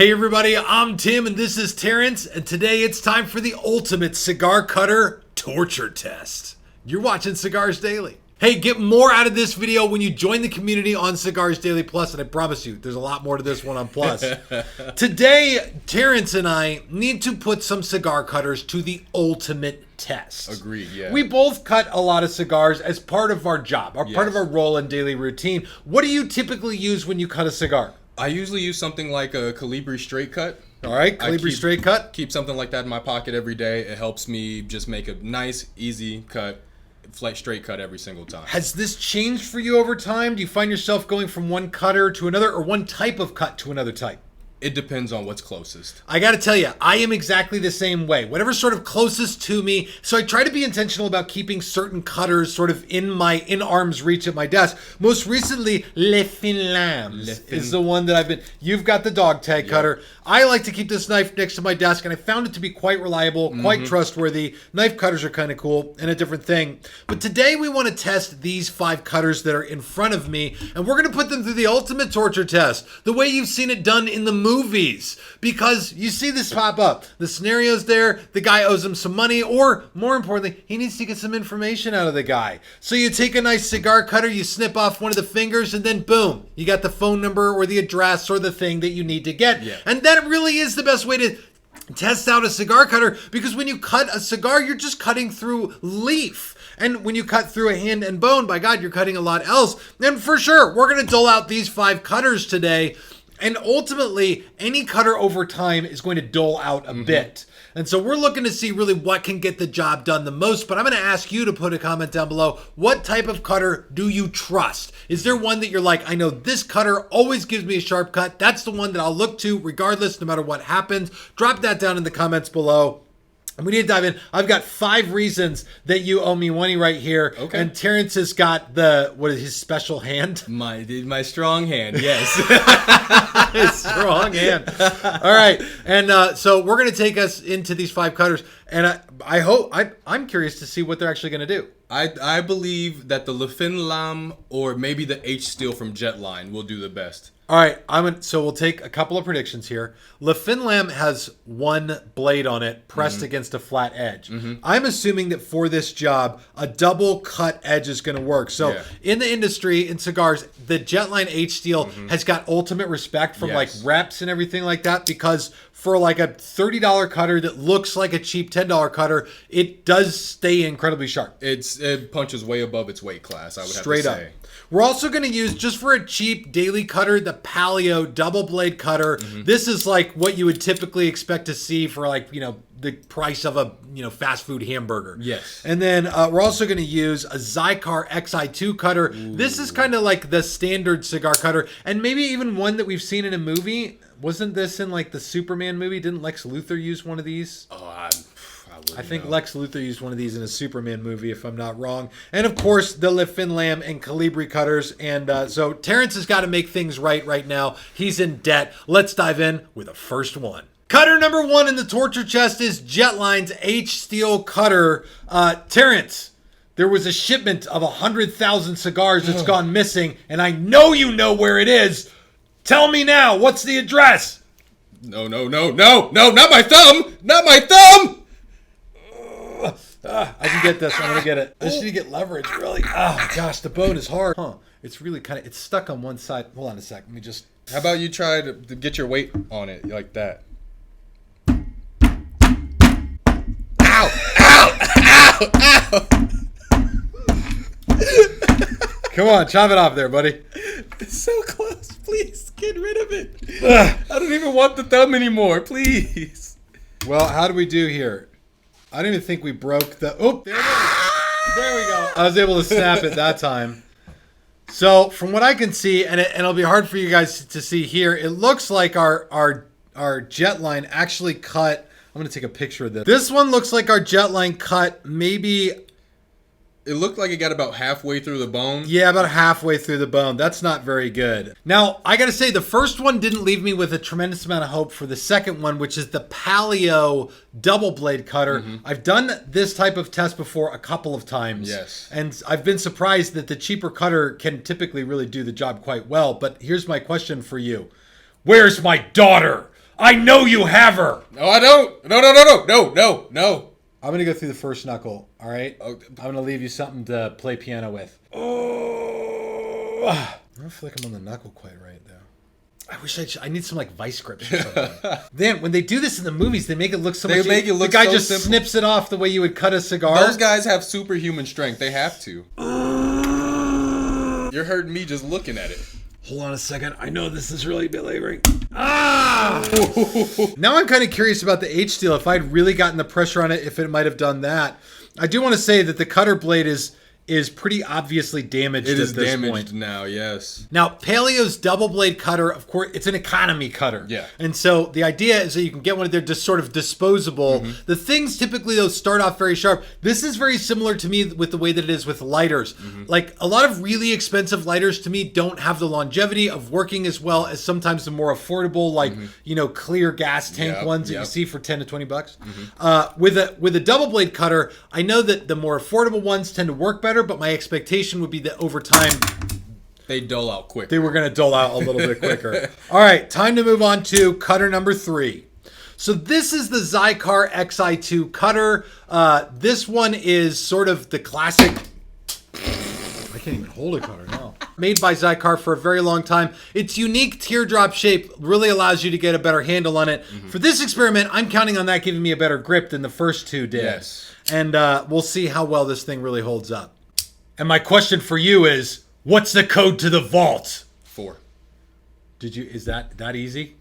Hey everybody, I'm Tim and this is Terrence, and today it's time for the ultimate cigar cutter torture test. You're watching Cigars Daily. Hey, get more out of this video when you join the community on Cigars Daily Plus, and I promise you, there's a lot more to this one on Plus. Today, Terrence and I need to put some cigar cutters to the ultimate test. Agreed, yeah. We both cut a lot of cigars as part of our job, part of our role and daily routine. What do you typically use when you cut a cigar? I usually use something like a Calibri straight cut. All right, Calibri straight cut. Keep something like that in my pocket every day. It helps me just make a nice, easy cut, straight cut every single time. Has this changed for you over time? Do you find yourself going from one cutter to another, or one type of cut to another type? It depends on what's closest. I got to tell you, I am exactly the same way. Whatever's sort of closest to me. So I try to be intentional about keeping certain cutters sort of in arm's reach at my desk. Most recently, Lifin Lamb is the one that I've been. You've got the dog tag cutter. I like to keep this knife next to my desk, and I found it to be quite reliable, quite trustworthy. Knife cutters are kind of cool and a different thing. But today we want to test these 5 cutters that are in front of me, and we're going to put them through the ultimate torture test, the way you've seen it done in the movies, because you see this pop up. The scenario's there, the guy owes him some money, or more importantly, he needs to get some information out of the guy. So you take a nice cigar cutter, you snip off one of the fingers, and then boom, you got the phone number or the address or the thing that you need to get. Yeah. And that really is the best way to test out a cigar cutter, because when you cut a cigar, you're just cutting through leaf. And when you cut through a hand and bone, by God, you're cutting a lot else. And for sure, we're going to dole out these 5 cutters today. And ultimately, any cutter over time is going to dole out a bit. And so we're looking to see really what can get the job done the most. But I'm going to ask you to put a comment down below. What type of cutter do you trust? Is there one that you're like, I know this cutter always gives me a sharp cut. That's the one that I'll look to regardless, no matter what happens. Drop that down in the comments below. And we need to dive in. I've got 5 reasons that you owe me money right here. Okay. And Terrence has got his special hand? My strong hand, yes. His strong hand. All right. And so we're going to take us into these 5 cutters. And I'm curious to see what they're actually going to do. I believe that the Lifin Lamb or maybe the H Steel from Jetline will do the best. All right, so we'll take a couple of predictions here. Lifin Lamb has one blade on it pressed against a flat edge. I'm assuming that for this job, a double cut edge is going to work. So in the industry, in cigars, the Jetline H Steel has got ultimate respect from like reps and everything like that, because for like a $30 cutter that looks like a cheap $10 cutter, it does stay incredibly sharp. It punches way above its weight class, I would Straight have to say. up. We're also going to use, just for a cheap daily cutter, the Palio double blade cutter. This is like what you would typically expect to see for the price of a fast food hamburger. Yes. And then we're also going to use a Cigar Xi2 Cutter. Ooh. This is kind of like the standard cigar cutter, and maybe even one that we've seen in a movie. Wasn't this in like the Superman movie? Didn't Lex Luthor use one of these? Oh, I think Lex Luthor used one of these in a Superman movie, if I'm not wrong. And of course, the Lifin Lamb and Calibri cutters. And so Terrence has got to make things right now. He's in debt. Let's dive in with the first one. Cutter number 1 in the torture chest is Jetline's H Steel Cutter. Terrence, there was a shipment of 100,000 cigars that's gone missing, and I know you know where it is. Tell me now, what's the address? No, not my thumb! Not my thumb! I can get this. I'm going to get it. This need to get leverage, really. Oh, gosh, the bone is hard. Huh. It's really it's stuck on one side. Hold on a sec. Let me just... How about you try to get your weight on it like that? Ow! Come on, chop it off there, buddy. It's so close. Please, get rid of it. I don't even want the thumb anymore. Please. Well, how do we do here? I don't even think we broke the... Oh, there it is. There we go. I was able to snap it that time. So, from what I can see, and it'll be hard for you guys to see here, it looks like our Jetline actually cut... I'm going to take a picture of this. This one looks like our Jetline cut maybe... It looked like it got about halfway through the bone. Yeah, about halfway through the bone. That's not very good. Now, I got to say, the first one didn't leave me with a tremendous amount of hope for the second one, which is the Palio double blade cutter. I've done this type of test before a couple of times. Yes. And I've been surprised that the cheaper cutter can typically really do the job quite well. But here's my question for you. Where's my daughter? I know you have her. No, I don't. No. I'm gonna go through the first knuckle. All right. Oh. I'm gonna leave you something to play piano with. Oh. I don't feel like I'm on the knuckle quite right though. I wish I need some like vice grips or something. Then when they do this in the movies, they make it look so much. Make it look the guy so just simple. snips it off the way you would cut a cigar. Those guys have superhuman strength. They have to. You're hurting me just looking at it. Hold on a second. I know this is really belaboring. Ah! Now I'm kind of curious about the H steel. If I'd really gotten the pressure on it, if it might have done that. I do want to say that the cutter blade is pretty obviously damaged at this point. It is damaged now, yes. Now, Paleo's double blade cutter, of course, it's an economy cutter. Yeah. And so the idea is that you can get one of their just sort of disposable. Mm-hmm. The things typically, though, start off very sharp. This is very similar to me with the way that it is with lighters. Mm-hmm. Like, a lot of really expensive lighters, to me, don't have the longevity of working as well as sometimes the more affordable, like, clear gas tank ones that you see for 10 to 20 bucks. Mm-hmm. With a double blade cutter, I know that the more affordable ones tend to work better, but my expectation would be that over time they dull out quicker. They were going to dull out a little bit quicker. All right, time to move on to cutter number 3. So this is the Xikar Xi2 Cutter. This one is sort of the classic. I can't even hold a cutter now. Made by Xikar for a very long time. Its unique teardrop shape really allows you to get a better handle on it. Mm-hmm. For this experiment, I'm counting on that giving me a better grip than the first two did. Yes. And we'll see how well this thing really holds up. And my question for you is, what's the code to the vault? 4. Is that easy?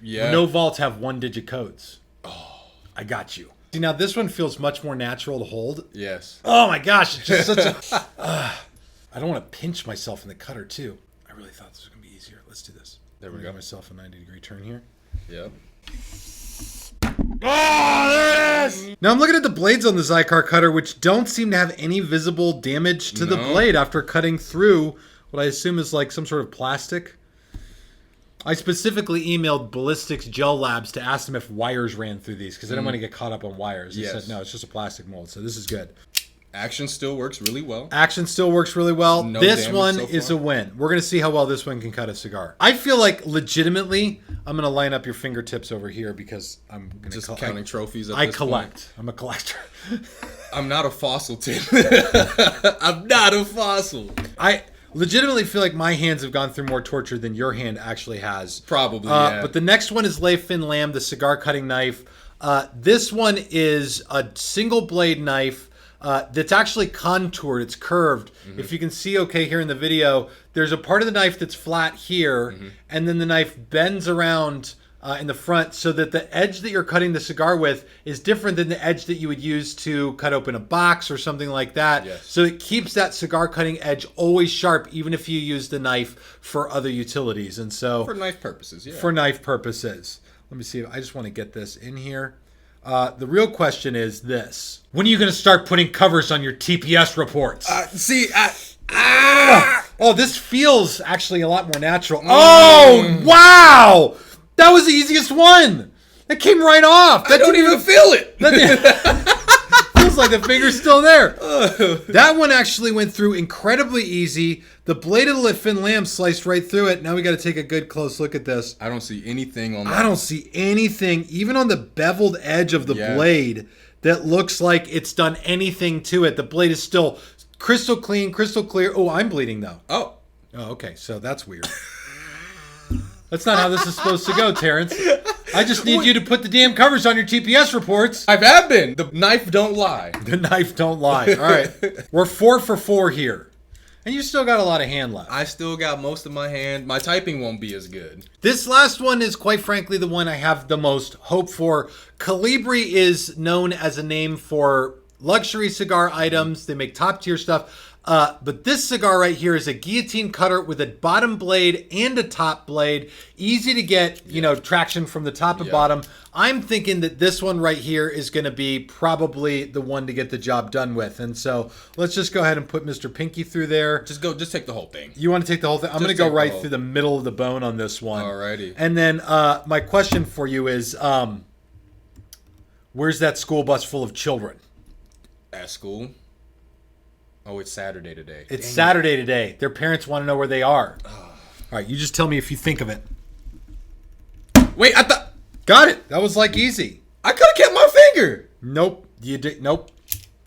Yeah. No vaults have 1-digit codes. Oh, I got you. See, now this one feels much more natural to hold. Yes. Oh my gosh, it's just such a... I don't want to pinch myself in the cutter too. I really thought this was going to be easier. Let's do this. There we go. Give myself a 90-degree turn here. Yep. Oh, there it is! Now I'm looking at the blades on the Xikar cutter, which don't seem to have any visible damage to the blade after cutting through what I assume is like some sort of plastic. I specifically emailed Ballistics Gel Labs to ask them if wires ran through these because I didn't want to get caught up on wires. They said, no, it's just a plastic mold, so this is good. Action still works really well. Action still works really well. No this one so is far. a win. We're going to see how well this one can cut a cigar. I feel like legitimately, I'm going to line up your fingertips over here because I'm going to just counting trophies. I collect. I'm a collector. I'm not a fossil, Tim. I'm not a fossil. I legitimately feel like my hands have gone through more torture than your hand actually has. Probably, yeah. But the next one is Lifin Lamb, the cigar cutting knife. This one is a single blade knife. That's actually contoured. It's curved. Mm-hmm. If you can see okay here in the video, there's a part of the knife that's flat here, and then the knife bends around in the front so that the edge that you're cutting the cigar with is different than the edge that you would use to cut open a box or something like that. Yes. So it keeps that cigar cutting edge always sharp, even if you use the knife for other utilities. And so for knife purposes, yeah. For knife purposes. Let me see. I just want to get this in here. The real question is this. When are you going to start putting covers on your TPS reports? Oh, this feels actually a lot more natural. Oh, wow! That was the easiest one. That came right off. I don't even feel it. Feels like the finger's still there. That one actually went through incredibly easy. The blade of the Lifin Lamb sliced right through it. Now we got to take a good close look at this. I don't see anything on that. I don't see anything, even on the beveled edge of the blade, that looks like it's done anything to it. The blade is still crystal clean, crystal clear. Oh, I'm bleeding though. Oh, okay. So that's weird. That's not how this is supposed to go, Terrence. I just need you to put the damn covers on your TPS reports. I have been. The knife don't lie. The knife don't lie. All right. We're 4 for 4 here. And you still got a lot of hand left. I still got most of my hand. My typing won't be as good. This last one is quite frankly the one I have the most hope for. Calibri is known as a name for luxury cigar items. They make top tier stuff. But this cigar right here is a guillotine cutter with a bottom blade and a top blade. Easy to get, traction from the top and bottom. I'm thinking that this one right here is going to be probably the one to get the job done with. And so let's just go ahead and put Mr. Pinky through there. Just take the whole thing. You want to take the whole thing? I'm going to go right through the middle of the bone on this one. Alrighty. And then my question for you is, where's that school bus full of children? At school? Oh, it's Saturday today. It's Saturday today. Their parents want to know where they are. All right, you just tell me if you think of it. Wait, I thought... Got it. That was like easy. I could have kept my finger. Nope. You did. Nope.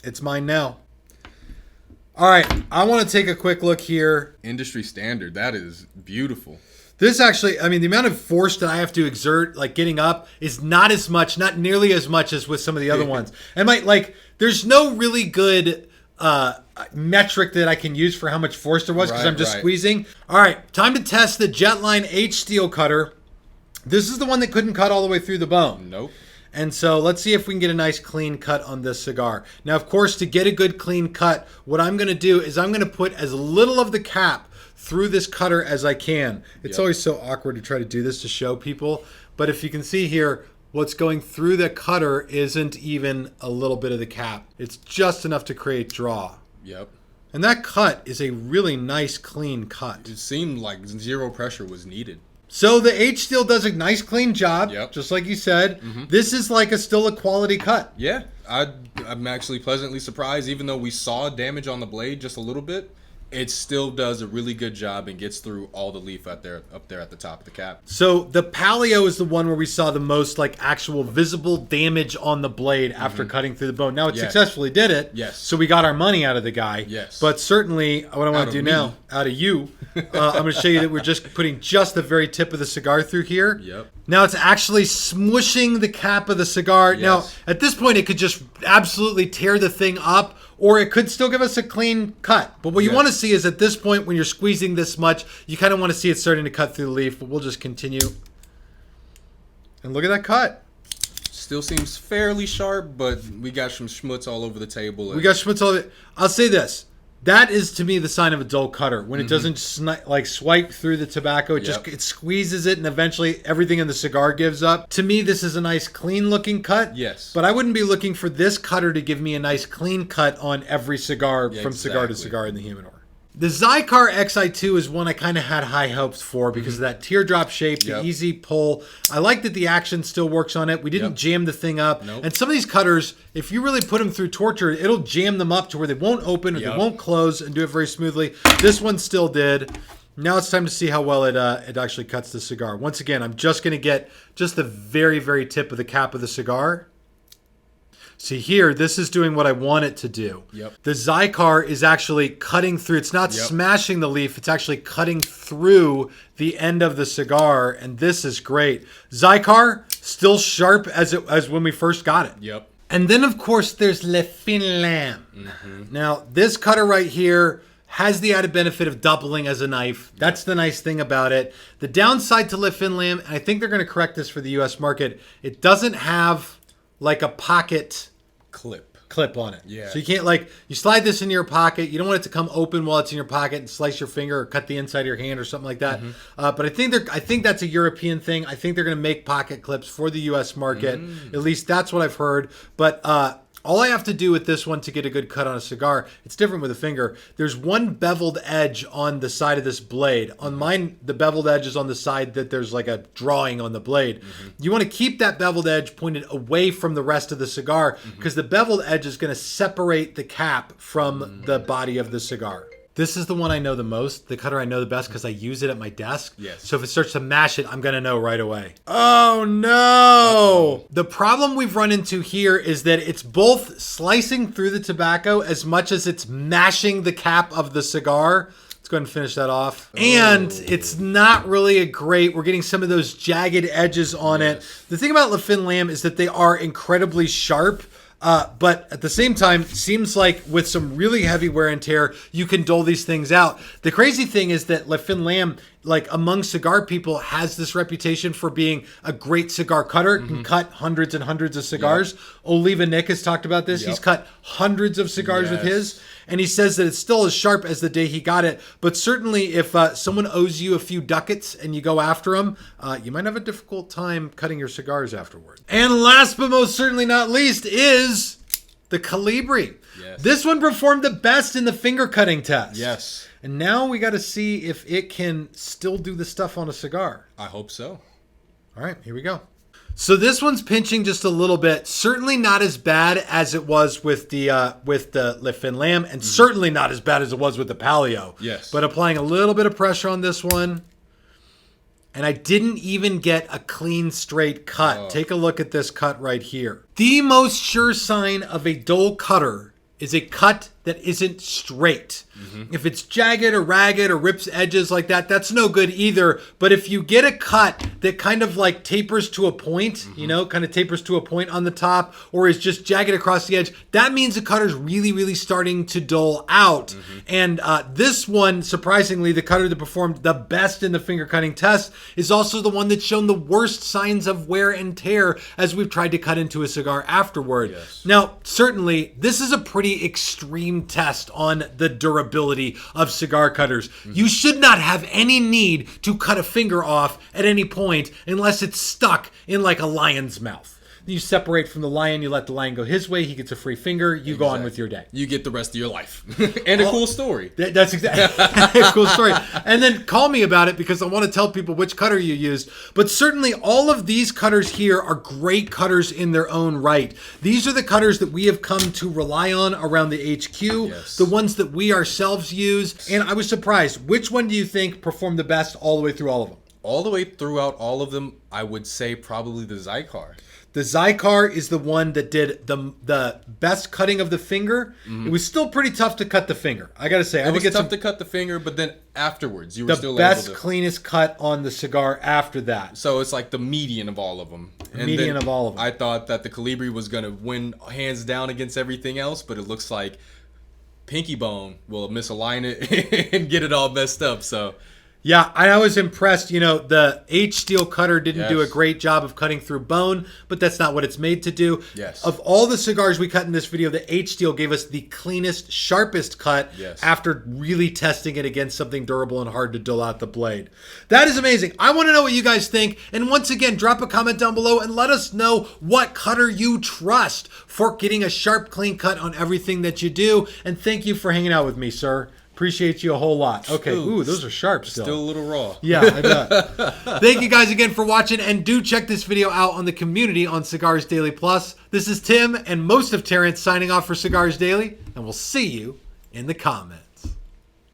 It's mine now. All right. I want to take a quick look here. Industry standard. That is beautiful. This actually, I mean, the amount of force that I have to exert, like getting up, is not as much, not nearly as much as with some of the other ones. And there's no really good metric that I can use for how much force there was because I'm just squeezing. All right, time to test the Jetline H steel cutter. This is the one that couldn't cut all the way through the bone. Nope. And so let's see if we can get a nice clean cut on this cigar. Now, of course, to get a good clean cut, what I'm going to do is I'm going to put as little of the cap through this cutter as I can. It's always so awkward to try to do this to show people. But if you can see here, what's going through the cutter isn't even a little bit of the cap. It's just enough to create draw. Yep. And that cut is a really nice, clean cut. It seemed like zero pressure was needed. So the H steel does a nice, clean job, Yep. just like you said. This is like still a quality cut. Yeah, I'm actually pleasantly surprised. Even though we saw damage on the blade just a little bit, it still does a really good job and gets through all the leaf up there at the top of the cap. So the Palio is the one where we saw the most like actual visible damage on the blade after cutting through the bone. Now it successfully did it. Yes. So we got our money out of the guy. Yes. But certainly what I want to do now, out of you, I'm going to show you that we're just putting just the very tip of the cigar through here. Yep. Now it's actually smushing the cap of the cigar. Yes. Now at this point it could just absolutely tear the thing up, or it could still give us a clean cut. But what you want to see is at this point, when you're squeezing this much, you kind of want to see it starting to cut through the leaf. But we'll just continue. And look at that cut. Still seems fairly sharp, but we got some schmutz all over the table. We got schmutz all over. I'll say this. That is, to me, the sign of a dull cutter. When it doesn't swipe through the tobacco, it squeezes it, and eventually everything in the cigar gives up. To me, this is a nice, clean-looking cut. Yes. But I wouldn't be looking for this cutter to give me a nice, clean cut on every cigar from cigar to cigar in the humidor. The Zycar XI2 is one I kind of had high hopes for because of that teardrop shape, the easy pull. I like that the action still works on it. We didn't jam the thing up. Nope. And some of these cutters, if you really put them through torture, it'll jam them up to where they won't open or they won't close and do it very smoothly. This one still did. Now it's time to see how well it actually cuts the cigar. Once again, I'm just going to get just the very, very tip of the cap of the cigar. See here, this is doing what I want it to do. Yep. The Zycar is actually cutting through. It's not smashing the leaf. It's actually cutting through the end of the cigar, and this is great. Zycar, still sharp as when we first got it. Yep. And then, of course, there's Lifin Lamb. Now, this cutter right here has the added benefit of doubling as a knife. That's the nice thing about it. The downside to Lifin Lamb, and I think they're going to correct this for the U.S. market, it doesn't have like a pocket clip on it. Yeah. So you can't you slide this into your pocket. You don't want it to come open while it's in your pocket and slice your finger or cut the inside of your hand or something like that. But I think that's a European thing. I think they're going to make pocket clips for the U.S. market. At least that's what I've heard. But all I have to do with this one to get a good cut on a cigar, it's different with a finger. There's one beveled edge on the side of this blade. On mine, the beveled edge is on the side that there's like a drawing on the blade. You want to keep that beveled edge pointed away from the rest of the cigar because the beveled edge is going to separate the cap from the body of the cigar. This is the one I know the most, the cutter I know the best because I use it at my desk. Yes. So if it starts to mash it, I'm going to know right away. Oh, no. The problem we've run into here is that it's both slicing through the tobacco as much as it's mashing the cap of the cigar. Let's go ahead and finish that off. And it's not really we're getting some of those jagged edges on it. The thing about Lifin Lamb is that they are incredibly sharp. But at the same time, seems like with some really heavy wear and tear, you can dole these things out. The crazy thing is that Lifin Lamb, like among cigar people, has this reputation for being a great cigar cutter. Can cut hundreds and hundreds of cigars. Oliva Nick has talked about this. He's cut hundreds of cigars with his. And he says that it's still as sharp as the day he got it. But certainly if someone owes you a few ducats and you go after them, you might have a difficult time cutting your cigars afterward. And last but most certainly not least is the Calibri. Yes. This one performed the best in the finger cutting test. Yes. And now we got to see if it can still do the stuff on a cigar. I hope so. All right, here we go. So this one's pinching just a little bit. Certainly not as bad as it was with the Lifin Lamb, and certainly not as bad as it was with the Palio. Yes. But applying a little bit of pressure on this one. And I didn't even get a clean, straight cut. Oh. Take a look at this cut right here. The most sure sign of a dull cutter is a cut that isn't straight. If it's jagged or ragged or rips edges like that, that's no good either. But if you get a cut that kind of like tapers to a point, you know, kind of tapers to a point on the top, or is just jagged across the edge, that means the cutter's really, really starting to dull out. And this one, surprisingly, the cutter that performed the best in the finger cutting test is also the one that's shown the worst signs of wear and tear as we've tried to cut into a cigar afterward. Yes. Now, certainly, this is a pretty extreme test on the durability of cigar cutters. You should not have any need to cut a finger off at any point unless it's stuck in like a lion's mouth. You separate from the lion, you let the lion go his way, he gets a free finger, you go on with your day. You get the rest of your life. And a cool story. That's exactly a cool story. And then call me about it because I want to tell people which cutter you used. But certainly all of these cutters here are great cutters in their own right. These are the cutters that we have come to rely on around the HQ, Yes. the ones that we ourselves use. And I was surprised. Which one do you think performed the best all the way through all of them? All the way throughout all of them, I would say probably the Zycar. The Zycar is the one that did the best cutting of the finger. It was still pretty tough to cut the finger. I gotta say, I It think was it's tough to cut the finger, but then afterwards, you were the still best, able to. cleanest cut on the cigar after that. So it's like the median of all of them. Median of all of them. I thought that the Calibri was going to win hands down against everything else, but it looks like Pinky Bone will misalign it and get it all messed up. So Yeah, I was impressed. You know, the H-Steel cutter didn't do a Yes. great job of cutting through bone, but that's not what it's made to do. Yes. Of all the cigars we cut in this video, the H-Steel gave us the cleanest, sharpest cut Yes. after really testing it against something durable and hard to dull out the blade. That is amazing. I want to know what you guys think. And once again, drop a comment down below and let us know what cutter you trust for getting a sharp, clean cut on everything that you do. And thank you for hanging out with me, sir. Appreciate you a whole lot. Okay. Ooh, those are sharp still. still a little raw. Yeah, I bet. Thank you guys again for watching, and do check this video out on the community on Cigars Daily Plus. This is Tim and most of Terrence signing off for Cigars Daily, and we'll see you in the comments.